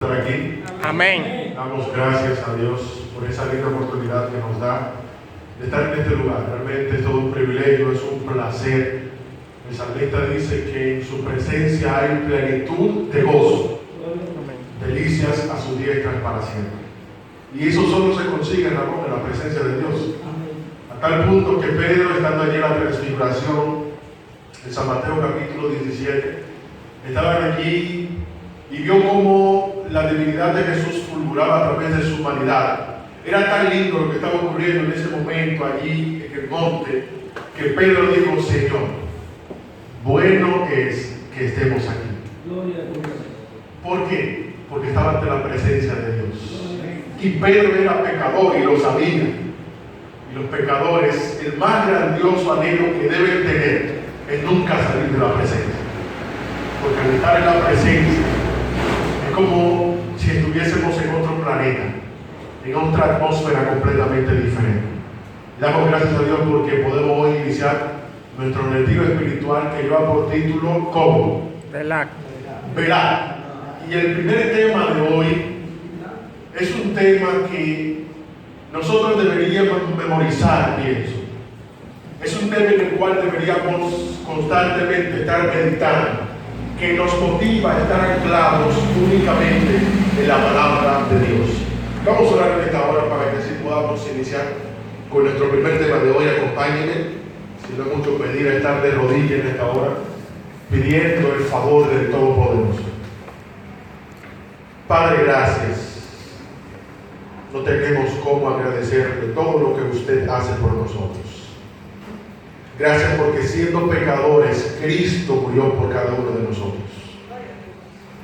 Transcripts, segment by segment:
Estar aquí. Amén. Damos gracias a Dios por esa linda oportunidad que nos da de estar en este lugar. Realmente es todo un privilegio, es un placer. El salmista dice que en su presencia hay plenitud de gozo, delicias a sus diestras para siempre. Y eso solo se consigue, Ramón, en la presencia de Dios. A tal punto que Pedro, estando allí en la transfiguración, en San Mateo capítulo 17, estaban allí y vio cómo la divinidad de Jesús fulguraba a través de su humanidad. Era tan lindo lo que estaba ocurriendo en ese momento allí en el monte, que Pedro dijo: Señor, bueno es que estemos aquí. ¿Por qué? Porque estaba ante la presencia de Dios. Y Pedro era pecador y lo sabía. Y los pecadores, el más grandioso anhelo que deben tener es nunca salir de la presencia. Porque al estar en la presencia es como si estuviésemos en otro planeta, en otra atmósfera completamente diferente. Le damos gracias a Dios porque podemos hoy iniciar nuestro retiro espiritual que lleva por título ¿cómo? Velar. Y el primer tema de hoy es un tema que nosotros deberíamos memorizar, pienso. Es un tema en el cual deberíamos constantemente estar meditando, que nos motiva a estar anclados únicamente en la palabra de Dios. Vamos a orar en esta hora para que así podamos iniciar con nuestro primer tema de hoy. Acompáñenme, si no es mucho pedir, a estar de rodillas en esta hora, pidiendo el favor del Todopoderoso. Padre, gracias. No tenemos cómo agradecerle todo lo que usted hace por nosotros. Gracias porque siendo pecadores, Cristo murió por cada uno de nosotros.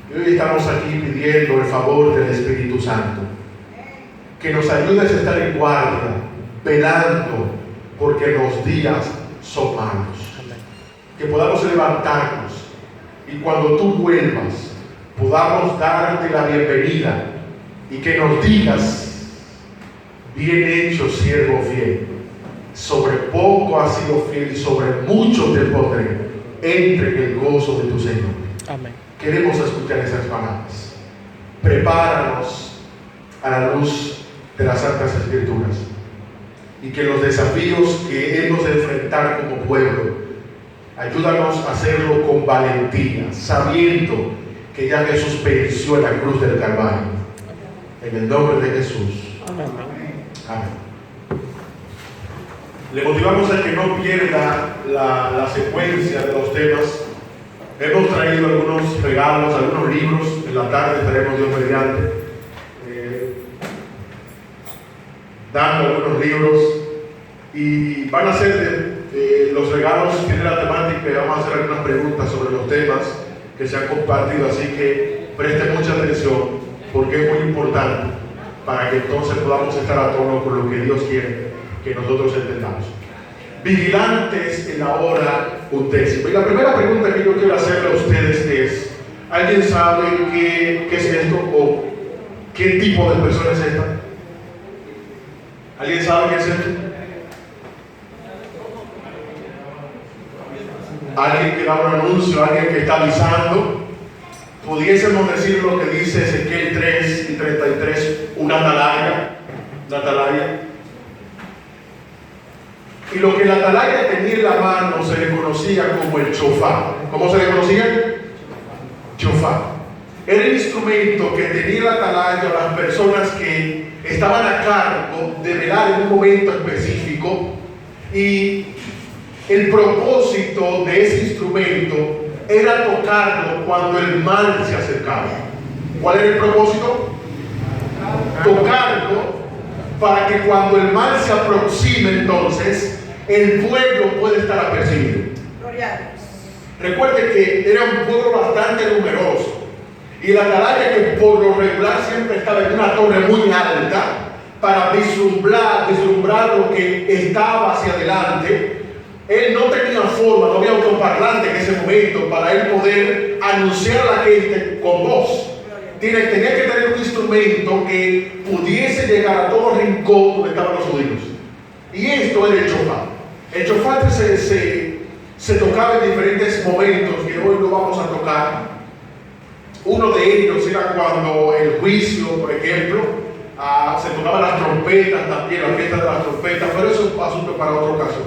Y hoy estamos aquí pidiendo el favor del Espíritu Santo, que nos ayudes a estar en guardia, velando, porque los días son malos. Que podamos levantarnos y cuando tú vuelvas, podamos darte la bienvenida y que nos digas: bien hecho, siervo fiel. Sobre poco has sido fiel y sobre mucho te pondré. Entre en el gozo de tu Señor. Amén. Queremos escuchar esas palabras. Prepáranos a la luz de las Santas Escrituras y que los desafíos que hemos de enfrentar como pueblo, ayúdanos a hacerlo con valentía, sabiendo que ya Jesús pereció en la cruz del Calvario. En el nombre de Jesús. Amén. Amén. Le motivamos a que no pierda la secuencia de los temas. Hemos traído algunos regalos, algunos libros. En la tarde estaremos Dios mediante dando algunos libros. Y van a ser los regalos, tienen la temática y vamos a hacer algunas preguntas sobre los temas que se han compartido. Así que preste mucha atención porque es muy importante para que entonces podamos estar a tono con lo que Dios quiere que nosotros entendamos. Vigilantes en la hora undécima. Y la primera pregunta que yo quiero hacerle a ustedes es: ¿alguien sabe qué es esto o qué tipo de persona es esta? ¿Alguien sabe qué es esto? Alguien que da un anuncio, alguien que está avisando. Pudiésemos decir lo que dice Ezequiel 3 y 33, una atalaya. Y lo que la atalaya tenía en la mano se le conocía como el shofar. ¿Cómo se le conocía? Shofar. Era el instrumento que tenía la atalaya a las personas que estaban a cargo de velar en un momento específico. Y el propósito de ese instrumento era tocarlo cuando el mal se acercaba. ¿Cuál era el propósito? Tocarlo para que cuando el mal se aproxime, entonces el pueblo puede estar apercibido. Recuerde que era un pueblo bastante numeroso y la atalaya, que por lo regular siempre estaba en una torre muy alta para vislumbrar lo que estaba hacia adelante. Él no tenía forma, no había autoparlante en ese momento para él poder anunciar a la gente con voz. Tenía que tener un instrumento que pudiese llegar a todo rincón donde estaban los judíos. Y esto era el shofar. El shofar se tocaba en diferentes momentos que hoy no vamos a tocar. Uno de ellos era cuando el juicio, por ejemplo, se tocaban las trompetas también, la fiesta de las trompetas, pero eso es un asunto para otra ocasión.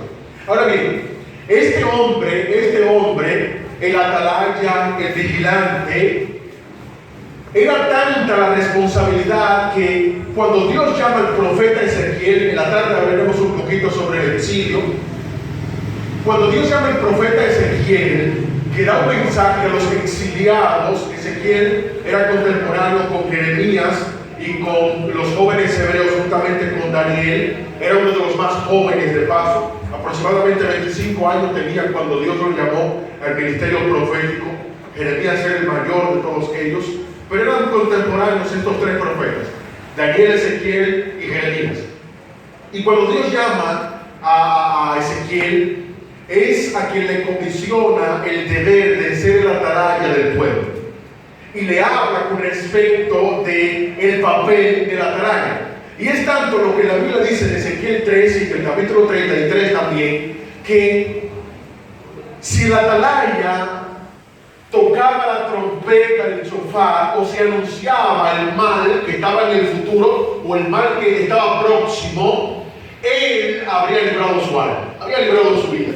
Ahora bien, este hombre, el atalaya, el vigilante, era tanta la responsabilidad que cuando Dios llama al profeta Ezequiel, en la tarde hablaremos un poquito sobre el exilio, cuando Dios llama al profeta Ezequiel, que da un mensaje a los exiliados. Ezequiel era contemporáneo con Jeremías y con los jóvenes hebreos, juntamente con Daniel. Era uno de los más jóvenes de paso, aproximadamente 25 años tenía cuando Dios lo llamó al ministerio profético. Jeremías era el mayor de todos ellos, pero eran contemporáneos estos tres profetas, Daniel, Ezequiel y Jeremías. Y cuando Dios llama a Ezequiel, es a quien le comisiona el deber de ser el atalaya del pueblo. Y le habla con respecto del papel del atalaya. Y es tanto lo que la Biblia dice en Ezequiel 13 y en el capítulo 33 también, que si el atalaya tocaba la trompeta del shofar o se anunciaba el mal que estaba en el futuro o el mal que estaba próximo, él habría librado su alma, habría librado su vida.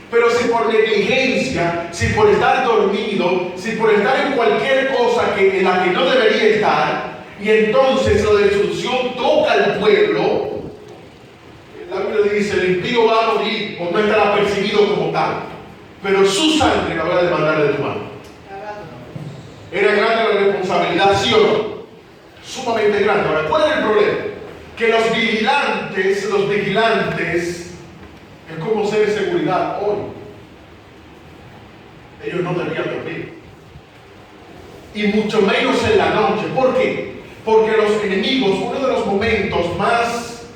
Pero si por negligencia, si por estar dormido, si por estar en cualquier cosa en la que no debería estar, y entonces la destrucción toca al pueblo, la Biblia dice: el impío va a morir o no estará percibido como tal, pero su sangre la va a demandar de tu mano. Era grande la responsabilidad, ¿sí o no? Sumamente grande. Ahora, ¿cuál es el problema? Que los vigilantes, es como ser de seguridad hoy. Ellos no deberían dormir. Y mucho menos en la noche. ¿Por qué? Porque los enemigos, uno de los momentos más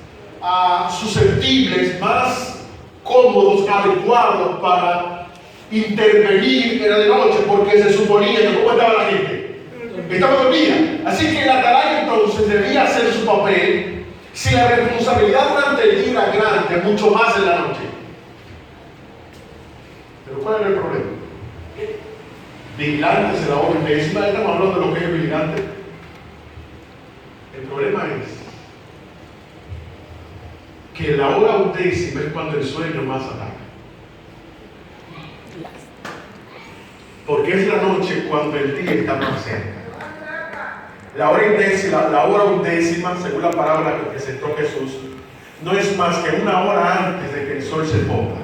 susceptibles, más cómodos, adecuados para intervenir era de noche, porque se suponía que ¿cómo estaba la gente? Estaba dormida. Así que el atalaya entonces debía hacer su papel. Si la responsabilidad durante el día era grande, mucho más en la noche. Pero ¿cuál era el problema? Vigilantes en la hora undécima, estamos hablando de lo que es vigilante. El problema es que la hora undécima es cuando el sueño más ataca. Porque es la noche cuando el día está más cerca. La hora undécima, según la palabra que presentó Jesús, no es más que una hora antes de que el sol se ponga.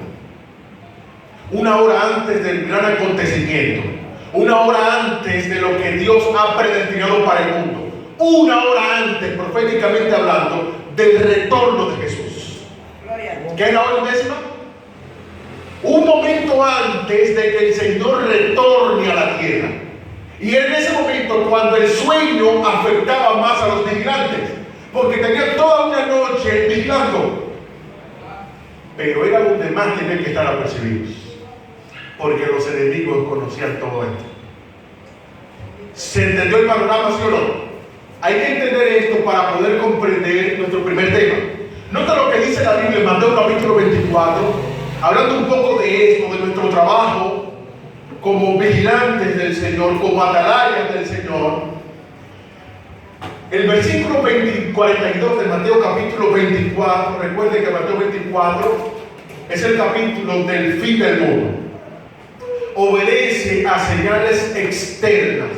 Una hora antes del gran acontecimiento. Una hora antes de lo que Dios ha predestinado para el mundo. Una hora antes, proféticamente hablando, del retorno de Jesús. ¿Qué es la hora undécima? Un momento antes de que el Señor retorne a la tierra. Y en ese momento, cuando el sueño afectaba más a los vigilantes, porque tenían toda una noche vigilando, pero era donde más tenían que estar apercibidos, porque los enemigos conocían todo esto. ¿Se entendió el panorama, sí o no? Hay que entender esto para poder comprender nuestro primer tema. Nota lo que dice la Biblia en Mateo capítulo 24, hablando un poco de esto, de nuestro trabajo como vigilantes del Señor, como atalayas del Señor. El versículo 42 de Mateo capítulo 24, recuerden que Mateo 24 es el capítulo del fin del mundo. Obedece a señales externas.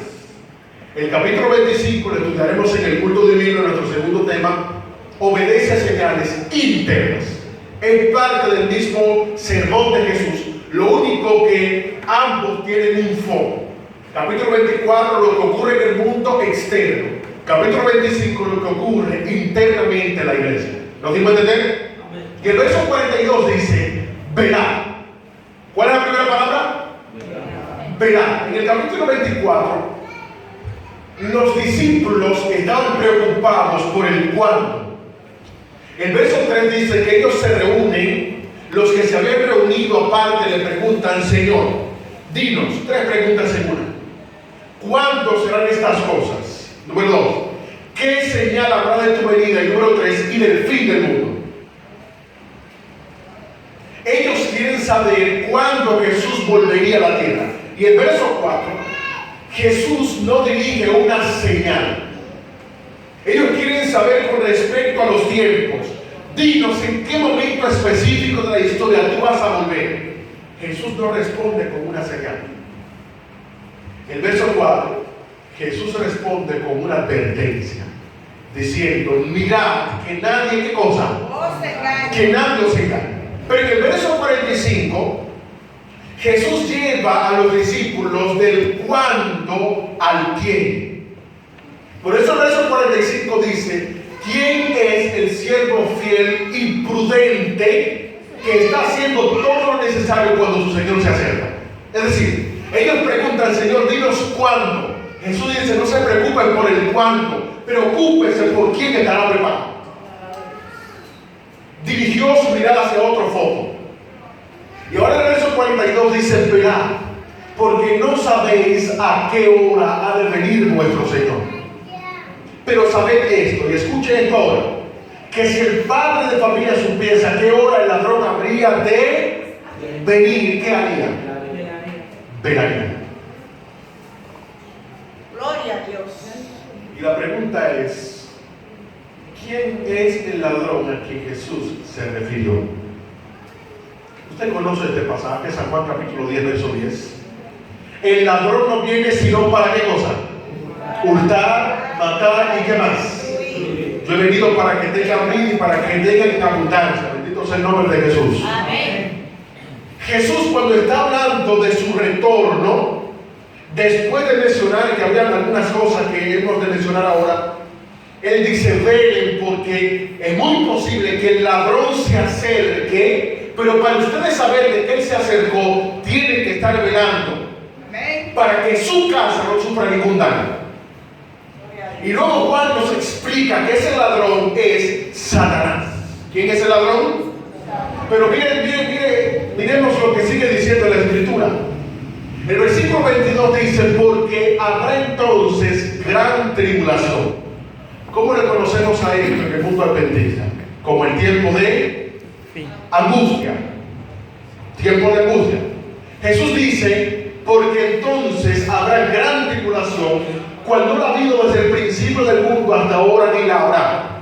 El capítulo 25 lo estudiaremos en el culto divino, nuestro segundo tema. Obedece a señales internas. Es parte del mismo sermón de Jesús. Lo único que ambos tienen un foco. Capítulo 24, lo que ocurre en el mundo externo. Capítulo 25, lo que ocurre internamente en la iglesia. ¿Nos dimos a entender? Y el verso 42 dice: verá. ¿Cuál es la primera palabra? Verá. En el capítulo 24, los discípulos estaban preocupados por el cuándo. El verso 3 dice que ellos se reúnen. Los que se habían reunido aparte le preguntan: Señor, dinos, tres preguntas en una. ¿Cuándo serán estas cosas? Número 2, ¿qué señal habrá de tu venida? Y número 3, y del fin del mundo. Ellos quieren saber cuándo Jesús volvería a la tierra. Y el verso 4 Jesús no dirige una señal. Ellos quieren saber con respecto a los tiempos. Dinos en qué momento específico de la historia tú vas a volver. Jesús no responde con una señal. El verso 4, Jesús responde con una advertencia, diciendo: mirad que nadie, ¿qué cosa? Que nadie os engañe. Pero en el verso 45, Jesús lleva a los discípulos del cuándo al quién. Por eso el verso 45 dice: ¿quién es el siervo fiel y prudente que está haciendo todo lo necesario cuando su Señor se acerca? Es decir, ellos preguntan: Señor, dinos cuándo. Jesús dice: no se preocupen por el cuándo, preocúpense por quién estará preparado. Dirigió su mirada hacia otro foco. Y ahora el verso 42 dice: esperad, porque no sabéis a qué hora ha de venir vuestro Señor. Pero sabed esto, y escuchen esto ahora, que si el padre de familia supiese a qué hora el ladrón habría de venir, ¿qué haría? Velaría. Gloria a Dios. Y la pregunta es: ¿quién es el ladrón a quien Jesús se refirió? Usted conoce este pasaje, San Juan capítulo 10, verso 10. El ladrón no viene sino para ¿qué cosa? Hurtar, matar y ¿qué más? Yo he venido para que tengan vida y para que tengan en abundancia. Bendito sea el nombre de Jesús. Amén. Jesús, cuando está hablando de su retorno, después de mencionar que habían algunas cosas que hemos de mencionar ahora, Él dice: velen, porque es muy posible que el ladrón se acerque, pero para ustedes saber de que Él se acercó, tienen que estar velando. Amén. Para que su casa no sufra ningún daño. Y luego Juan nos explica que ese ladrón es Satanás. ¿Quién es el ladrón? Pero miremos lo que sigue diciendo la Escritura. El versículo 22 dice: porque habrá entonces gran tribulación. ¿Cómo le conocemos a esto en el mundo adventista? Como el tiempo de angustia. Tiempo de angustia. Jesús dice: porque entonces habrá gran tribulación, cual no la ha habido desde el principio del mundo hasta ahora ni la habrá.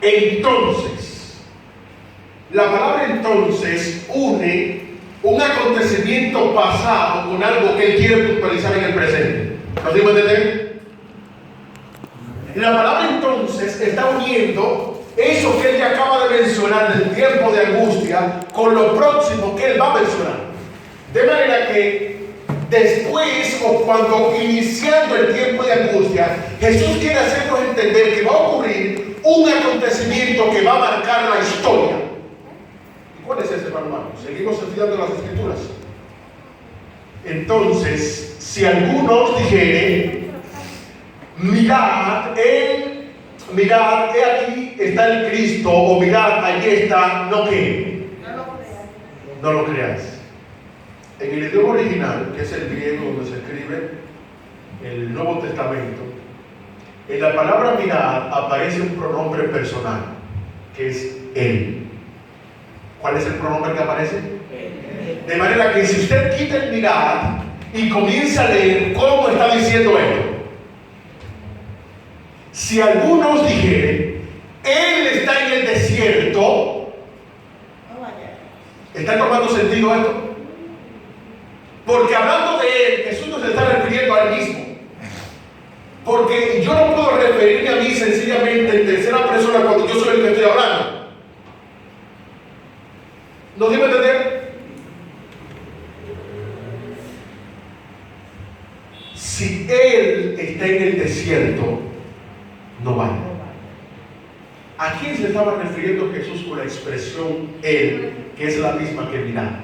Entonces, la palabra entonces une un acontecimiento pasado con algo que Él quiere puntualizar en el presente. ¿Lo digo entender? La palabra entonces está uniendo eso que Él ya acaba de mencionar del tiempo de angustia con lo próximo que Él va a mencionar. De manera que después, o cuando iniciando el tiempo de angustia, Jesús quiere hacernos entender que va a ocurrir un acontecimiento que va a marcar la historia. ¿Y cuál es ese, hermano? Seguimos estudiando las Escrituras. Entonces, si algunos dijeren: mirad, he aquí está el Cristo, o mirad, allí está, ¿no qué? No lo creáis. En el idioma original, que es el griego donde se escribe el Nuevo Testamento, en la palabra mirad aparece un pronombre personal, que es Él. ¿Cuál es el pronombre que aparece? De manera que si usted quita el mirad y comienza a leer cómo está diciendo esto: si algunos dijeren, Él está en el desierto, ¿está tomando sentido esto? Porque hablando de Él, Jesús no se está refiriendo a Él mismo. Porque yo no puedo referirme a mí sencillamente en tercera persona cuando yo soy el que estoy hablando. ¿Nos debe entender? Si Él está en el desierto, no vale. ¿A quién se estaba refiriendo Jesús con la expresión Él, que es la misma que mirar?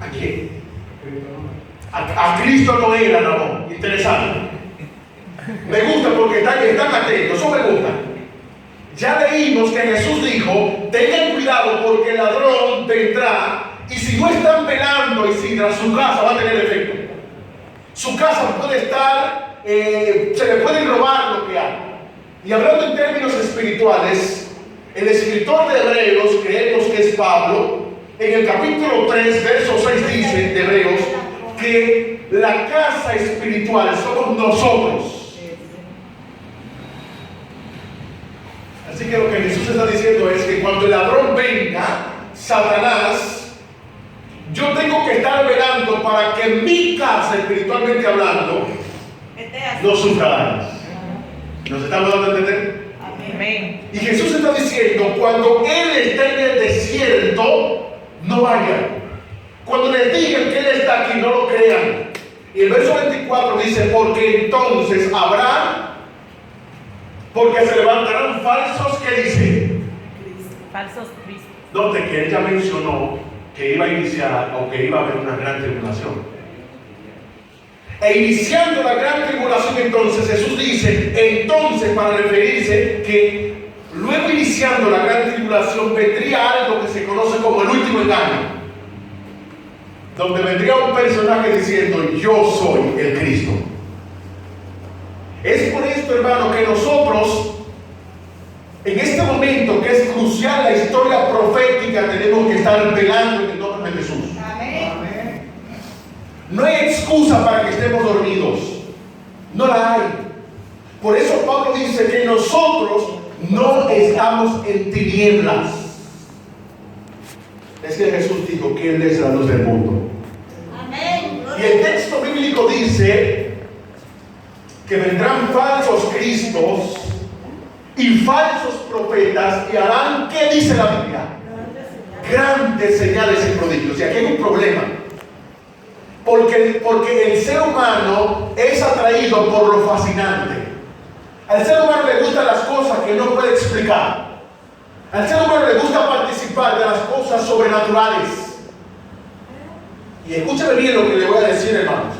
¿A quién? A Cristo no era, no. Interesante. Me gusta porque están atentos, eso me gusta. Ya leímos que Jesús dijo: tengan cuidado porque el ladrón vendrá, y si no están velando y si su casa va a tener efecto. Su casa puede estar, se le puede robar lo que hay. Y hablando en términos espirituales, el escritor de Hebreos, creemos que es Pablo, en el capítulo 3, verso 6 dice de Hebreos, que la casa espiritual somos nosotros. Así que lo que Jesús está diciendo es que cuando el ladrón venga, Satanás, yo tengo que estar velando para que mi casa, espiritualmente hablando, no sufra daños. ¿Nos estamos dando a entender? Amén. Y Jesús está diciendo, cuando Él está en el desierto, no vayan. Cuando les digan que Él está aquí, no lo crean. Y el verso 24 dice, porque entonces porque se levantarán falsos, ¿qué dice? Falsos cristos. Note que Él ya mencionó que iba a iniciar o que iba a haber una gran tribulación. E iniciando la gran tribulación, entonces Jesús dice, entonces, para referirse que luego iniciando la gran tribulación vendría algo que se conoce como el último engaño, donde vendría un personaje diciendo, yo soy el Cristo. Es por esto, hermano, que nosotros en este momento que es crucial la historia profética, tenemos que estar velando en el nombre de Jesús. Amén. No hay excusa para que estemos dormidos. No la hay. Por eso Pablo dice que nosotros no estamos en tinieblas. Es que Jesús dijo que Él es la luz del mundo. Amén. Y el texto bíblico dice que vendrán falsos cristos y falsos profetas y harán, ¿qué dice la Biblia? Grandes señales y prodigios. Y aquí hay un problema. Porque el ser humano es atraído por lo fascinante. Al ser humano le gustan las cosas que no puede explicar. Al ser humano le gusta participar de las cosas sobrenaturales. Y escúchame bien lo que le voy a decir, hermanos.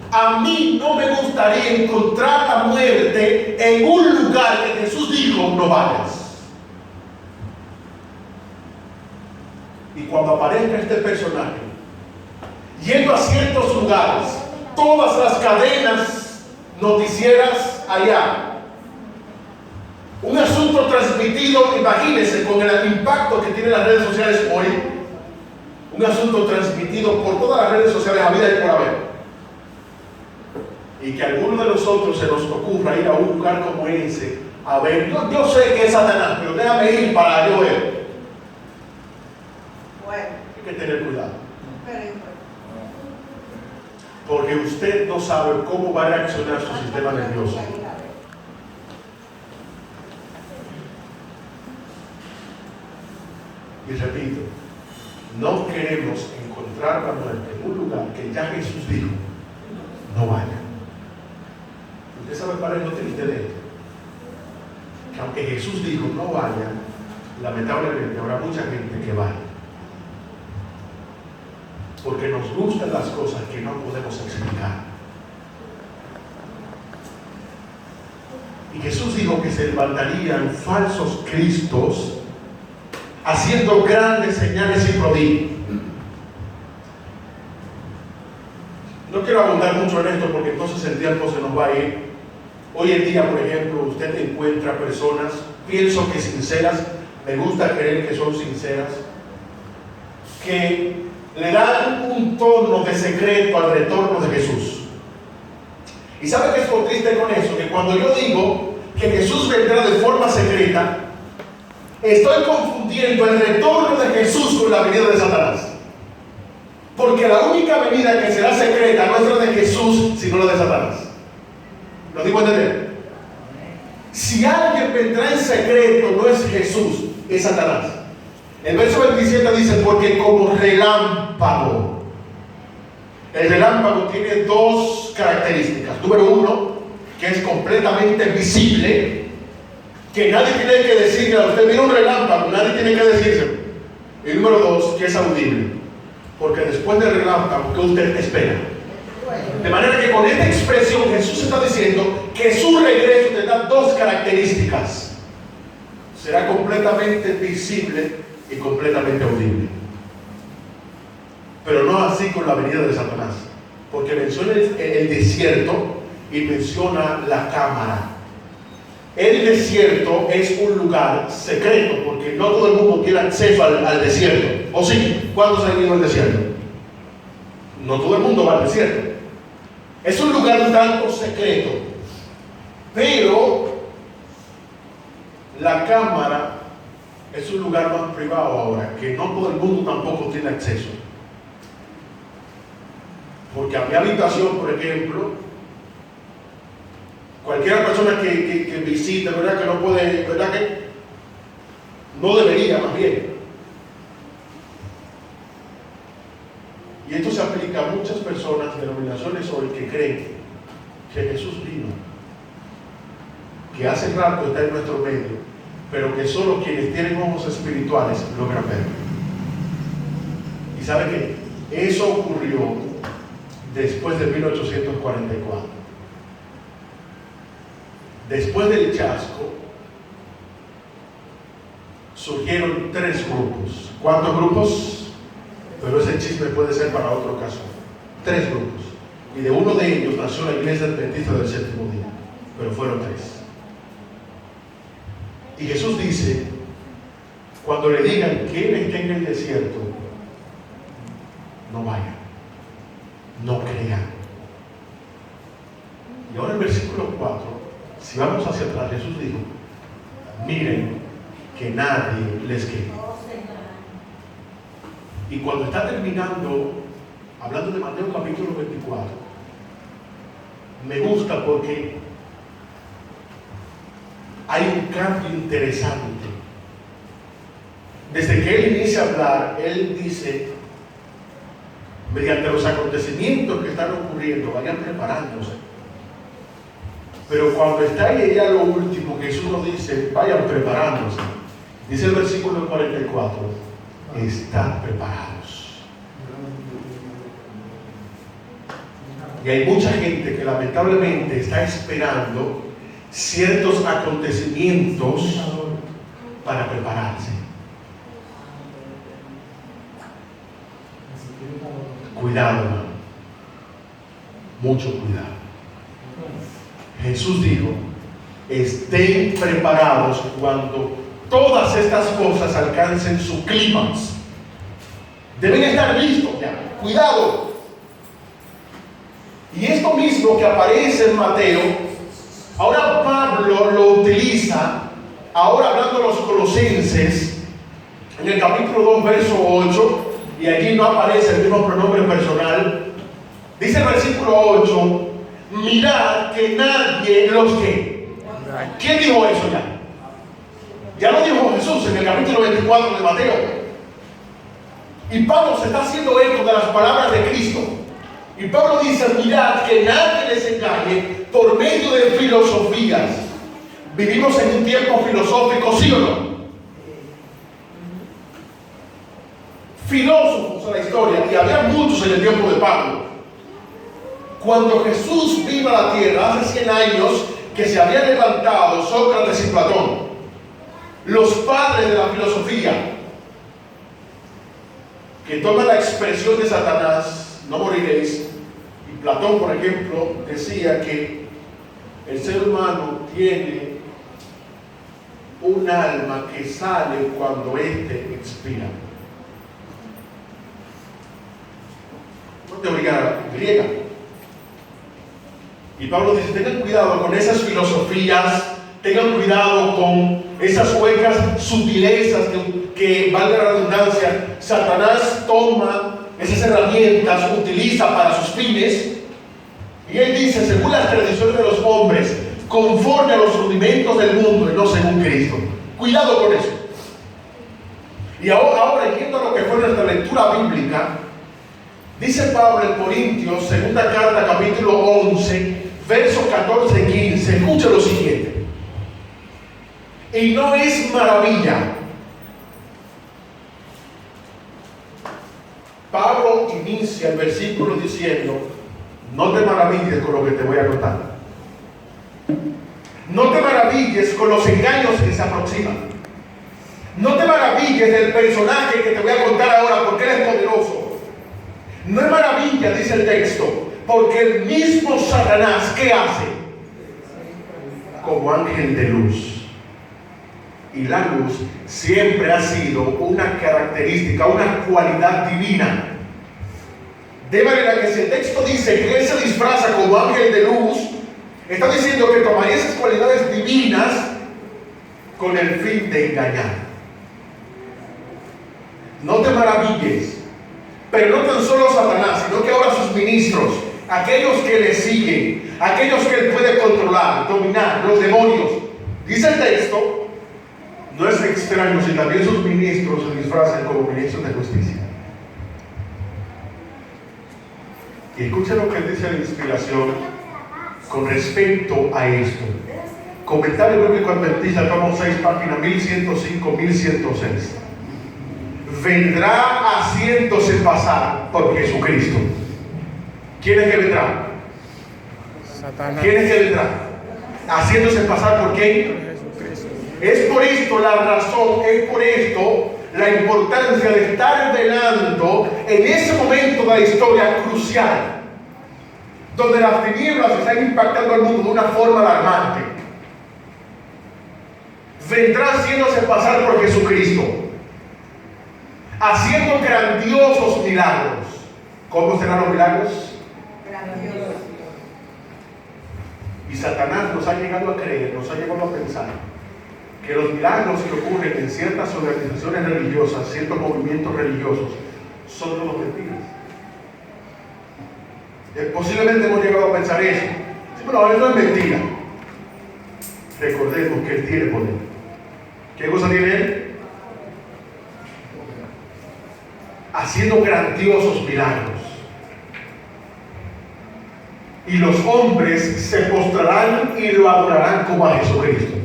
A mí no me gustaría encontrar la muerte en un lugar que Jesús dijo, no vayas. Y cuando aparezca este personaje, yendo a ciertos lugares, todas las cadenas noticieras allá, un asunto transmitido, imagínense, con el impacto que tienen las redes sociales hoy, un asunto transmitido por todas las redes sociales a vida y por haber. Y que a alguno de nosotros se nos ocurra ir a un lugar como ese a ver, yo sé que es Satanás, pero déjame ir para yo ver. Bueno, Hay que tener cuidado, pero porque usted no sabe cómo va a reaccionar su sistema nervioso. Y repito, no queremos encontrar la muerte en un lugar que ya Jesús dijo, no vaya. Usted sabe cuál es lo triste de esto, que aunque Jesús dijo no vaya, lamentablemente habrá mucha gente que vaya, porque nos gustan las cosas que no podemos explicar. Y Jesús dijo que se levantarían falsos cristos haciendo grandes señales y prodigios. No quiero abundar mucho en esto porque entonces el tiempo se nos va a ir. Hoy en día, por ejemplo, usted encuentra personas, pienso que sinceras, me gusta creer que son sinceras, que le dan un tono de secreto al retorno de Jesús. ¿Y sabe qué es lo triste con eso? Que cuando yo digo que Jesús vendrá de forma secreta, estoy confundiendo el retorno de Jesús con la venida de Satanás. Porque la única venida que será secreta no es la de Jesús, sino la de Satanás. ¿Lo digo a entender? Si alguien vendrá en secreto, no es Jesús, es Satanás. El verso 27 dice, porque como relámpago. El relámpago tiene dos características. Número uno, que es completamente visible, que nadie tiene que decirle a usted, mira un relámpago, nadie tiene que decírselo. Y número dos, que es audible, porque después del relámpago, ¿qué usted espera? De manera que con esta expresión Jesús está diciendo que su regreso tendrá dos características: será completamente visible y completamente audible. Pero no así con la venida de Satanás, porque menciona el desierto y menciona la cámara. El desierto es un lugar secreto, porque no todo el mundo tiene acceso al desierto. ¿O sí? ¿Cuántos han ido al desierto? No todo el mundo va al desierto. Es un lugar un tanto secreto. Pero la cámara es un lugar más privado ahora, que no todo el mundo tampoco tiene acceso. Porque a mi habitación, por ejemplo, cualquier persona que visite, ¿verdad? Que no puede, ¿verdad? Que no debería, más bien. Y esto se aplica a muchas personas, denominaciones hoy, que creen que Jesús vino, que hace rato está en nuestro medio, pero que solo quienes tienen ojos espirituales logran verlo. ¿Y sabe qué? Eso ocurrió después de 1844. Después del chasco, surgieron 3 grupos. ¿Cuántos grupos? Pero ese chisme puede ser para otro caso. 3 grupos. Y de uno de ellos nació la Iglesia Adventista del Séptimo Día. Pero fueron 3. Y Jesús dice, cuando le digan que Él está en el desierto, no vayan, no crean. Y ahora el versículo 4, si vamos hacia atrás, Jesús dijo, miren que nadie les cree. Y cuando está terminando, hablando de Mateo capítulo 24, me gusta porque hay un cambio interesante. Desde que Él inicia a hablar, Él dice, mediante los acontecimientos que están ocurriendo, vayan preparándose. Pero cuando está ahí ya lo último, Jesús nos dice, vayan preparándose. Dice el versículo 44, están preparados. Y hay mucha gente que lamentablemente está esperando ciertos acontecimientos para prepararse. Cuidado, hermano. Mucho cuidado. Jesús dijo, estén preparados cuando todas estas cosas alcancen su clímax. Deben estar listos ya. Cuidado. Y esto mismo que aparece en Mateo, ahora Pablo lo utiliza, ahora hablando de los colosenses, en el capítulo 2, verso 8, y allí no aparece el mismo pronombre personal. Dice el versículo 8, mirad que nadie los que. ¿Quién dijo eso ya? Ya lo dijo Jesús en el capítulo 24 de Mateo. Y Pablo se está haciendo eco de las palabras de Cristo. Y Pablo dice, mirad que nadie les engañe por medio de filosofías. Vivimos en un tiempo filosófico, ¿sí o no? Filósofos en la historia, y había muchos en el tiempo de Pablo. Cuando Jesús vino a la tierra, hace 100 años, que se habían levantado Sócrates y Platón, los padres de la filosofía, que toman la expresión de Satanás, no moriréis. Y Platón, por ejemplo, decía que el ser humano tiene un alma que sale cuando éste expira. Una teoría griega. Y Pablo dice, tengan cuidado con esas filosofías, tengan cuidado con esas huecas sutilezas que valga la redundancia, Satanás toma esas herramientas, utiliza para sus fines. Y él dice, según las tradiciones de los hombres, conforme a los rudimentos del mundo y no según Cristo. Cuidado con eso. Y ahora yendo a lo que fue nuestra lectura bíblica, dice Pablo en Corintios, segunda carta, capítulo 11, versos 14 y 15, escucha lo siguiente. Y no es maravilla. Pablo inicia el versículo diciendo, no te maravilles con lo que te voy a contar. No te maravilles con los engaños que se aproximan. No te maravilles del personaje que te voy a contar ahora porque él es poderoso. No es maravilla, dice el texto, porque el mismo Satanás, ¿qué hace? Como ángel de luz. Y la luz siempre ha sido una característica, una cualidad divina. De manera que si el texto dice que Él se disfraza como ángel de luz, está diciendo que tomaría esas cualidades divinas con el fin de engañar. No te maravilles, pero no tan solo Satanás, sino que ahora sus ministros, aquellos que le siguen, aquellos que Él puede controlar, dominar, los demonios. Dice el texto, no es extraño si también sus ministros se disfrazan como ministros de justicia. Y escuchen lo que dice la inspiración con respecto a esto. Comentario bíblico adventista, tomo 6, página 1105, 1106. Vendrá haciéndose pasar por Jesucristo. ¿Quién es que vendrá? Satanás. ¿Quién es que vendrá? Haciéndose pasar por quién. Es por esto la razón, es por esto la importancia de estar velando en ese momento de la historia crucial, donde las tinieblas están impactando al mundo de una forma alarmante. Vendrá haciéndose pasar por Jesucristo, haciendo grandiosos milagros. ¿Cómo serán los milagros? Grandioso. Y Satanás nos ha llegado a creer, nos ha llegado a pensar que los milagros que ocurren en ciertas organizaciones religiosas, ciertos movimientos religiosos, son todos mentiras. Posiblemente hemos llegado a pensar eso. Sí, pero eso es mentira. Recordemos que Él tiene poder. ¿Qué cosa tiene Él? Haciendo grandiosos milagros. Y los hombres se postrarán y lo adorarán como a Jesucristo.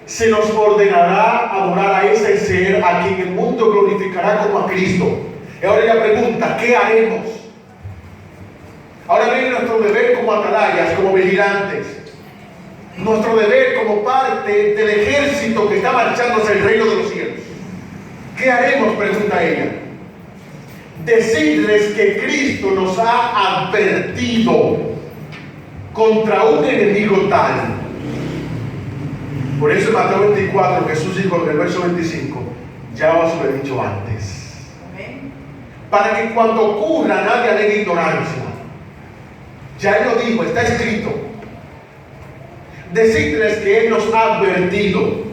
Se nos ordenará adorar a ese ser a quien el mundo glorificará como a Cristo. Y ahora la pregunta, ¿qué haremos? Ahora viene nuestro deber como atalayas, como vigilantes. Nuestro deber como parte del ejército que está marchando hacia el reino de los cielos. ¿Qué haremos? Pregunta ella. Decirles que Cristo nos ha advertido contra un enemigo tal. Por eso en Mateo 24 Jesús dijo en el verso 25, ya os lo he dicho antes. Amén. Para que cuando ocurra nadie alegue ignorancia. Ya Él lo dijo, está escrito. Decirles que Él nos ha advertido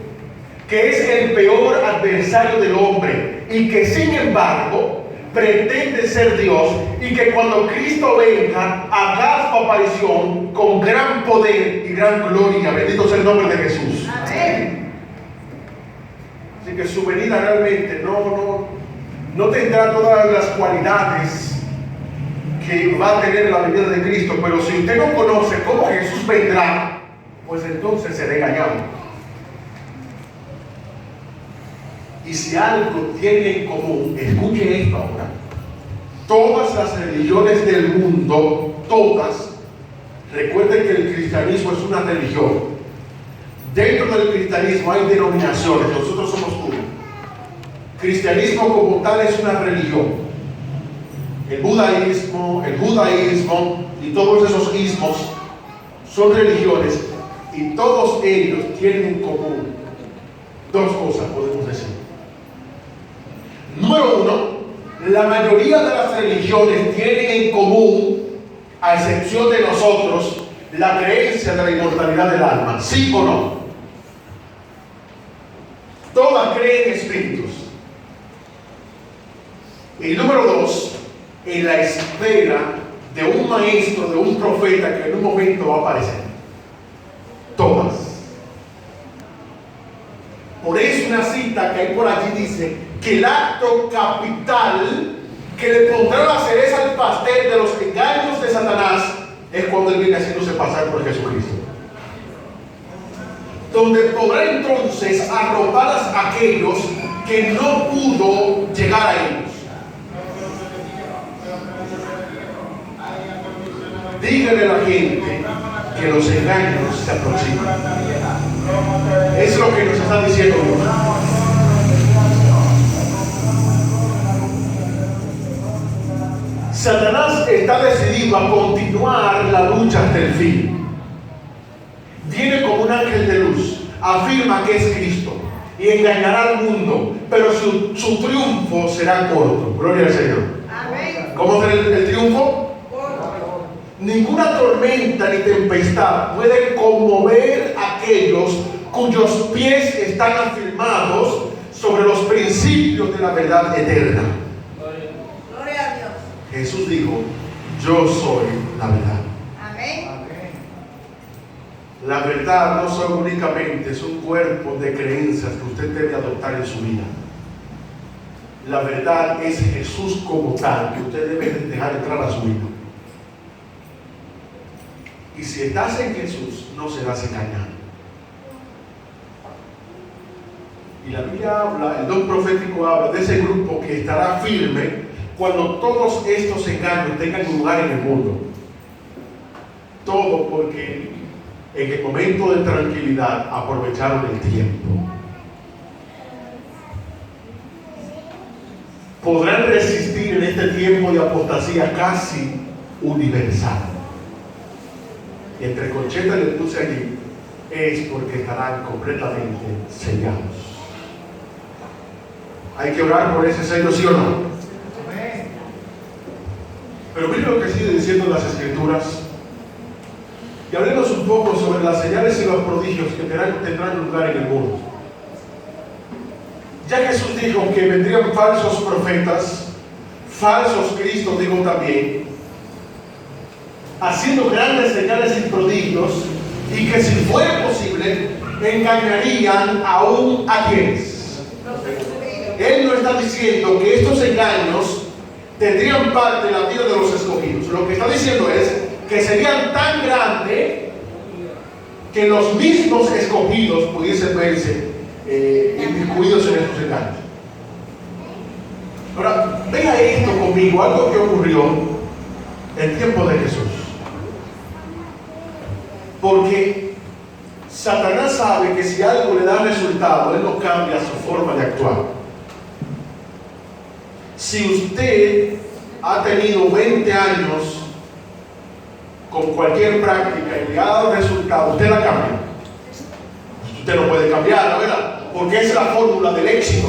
que es el peor adversario del hombre y que sin embargo pretende ser Dios, y que cuando Cristo venga hará su aparición con gran poder y gran gloria. Bendito sea el nombre de Jesús. Amén. Así que su venida realmente no tendrá todas las cualidades que va a tener la venida de Cristo, pero si usted no conoce cómo Jesús vendrá, pues entonces será engañado. Y si algo tiene en común, escuchen esto ahora, todas las religiones del mundo, todas, recuerden que el cristianismo es una religión. Dentro del cristianismo hay denominaciones, nosotros somos uno. Cristianismo como tal es una religión. El budaísmo, el judaísmo y todos esos ismos son religiones, y todos ellos tienen en común dos cosas, podemos decir. Número uno, la mayoría de las religiones tienen en común, a excepción de nosotros, la creencia de la inmortalidad del alma. ¿Sí o no? Todas creen en espíritus. Y número dos, en la espera de un maestro, de un profeta que en un momento va a aparecer. Todas. Por eso una cita que hay por allí dice que el acto capital que le pondrá la cereza al pastel de los engaños de Satanás es cuando él viene haciéndose pasar por Jesucristo, donde podrá entonces arropar a aquellos que no pudo llegar a ellos. Díganle a la gente que los engaños se aproximan. Es lo que nos está diciendo Dios. Satanás está decidido a continuar la lucha hasta el fin. Viene como un ángel de luz, afirma que es Cristo y engañará al mundo, pero su triunfo será corto. Gloria al Señor. Amén. ¿Cómo será el triunfo? Ninguna tormenta ni tempestad puede conmover a aquellos cuyos pies están afirmados sobre los principios de la verdad eterna. Gloria a Dios. Jesús dijo, yo soy la verdad. Amén. La verdad no son únicamente es un cuerpo de creencias que usted debe adoptar en su vida. La verdad es Jesús como tal, que usted debe dejar entrar a su vida. Y si estás en Jesús, no serás engañado. Y la Biblia habla, el don profético habla de ese grupo que estará firme cuando todos estos engaños tengan lugar en el mundo. Todo porque en el momento de tranquilidad aprovecharon el tiempo. Podrán resistir en este tiempo de apostasía casi universal. Y entre corchetas le puse allí, es porque estarán completamente sellados. Hay que orar por ese sello, ¿sí o no? Pero miren lo que sigue diciendo las Escrituras. Y hablemos un poco sobre las señales y los prodigios que tendrán lugar en el mundo. Ya Jesús dijo que vendrían falsos profetas, falsos cristos, digo también, haciendo grandes señales y prodigios, y que si fuera posible, engañarían aún a quienes. Él no está diciendo que estos engaños tendrían parte de la vida de los escogidos. Lo que está diciendo es que serían tan grandes que los mismos escogidos pudiesen verse inmiscuidos en estos engaños. Ahora, vea esto conmigo, algo que ocurrió en tiempo de Jesús. Porque Satanás sabe que si algo le da resultado, él no cambia su forma de actuar. Si usted ha tenido 20 años con cualquier práctica y le ha dado resultado, usted la cambia. Usted no puede cambiarla, ¿verdad? Porque es la fórmula del éxito.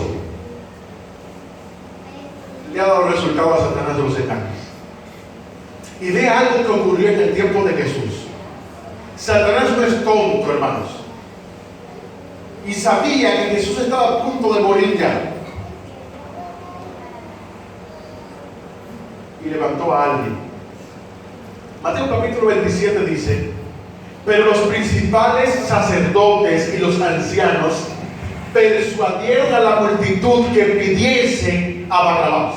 Le ha dado resultado a Satanás de los engaños. Y vea algo que ocurrió en el tiempo de Jesús. Satanás no es tonto, hermanos. Y sabía que Jesús estaba a punto de morir ya. Y levantó a alguien. Mateo capítulo 27 dice: pero los principales sacerdotes y los ancianos persuadieron a la multitud que pidiese a Barrabás.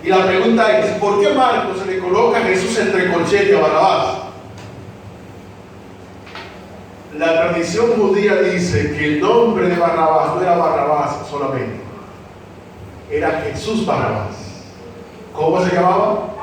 Y la pregunta es, ¿por qué Marcos se le coloca a Jesús entre corchete y a Barrabás? La tradición judía dice que el nombre de Barrabás no era Barrabás solamente, era Jesús Barrabás. ¿Cómo se llamaba?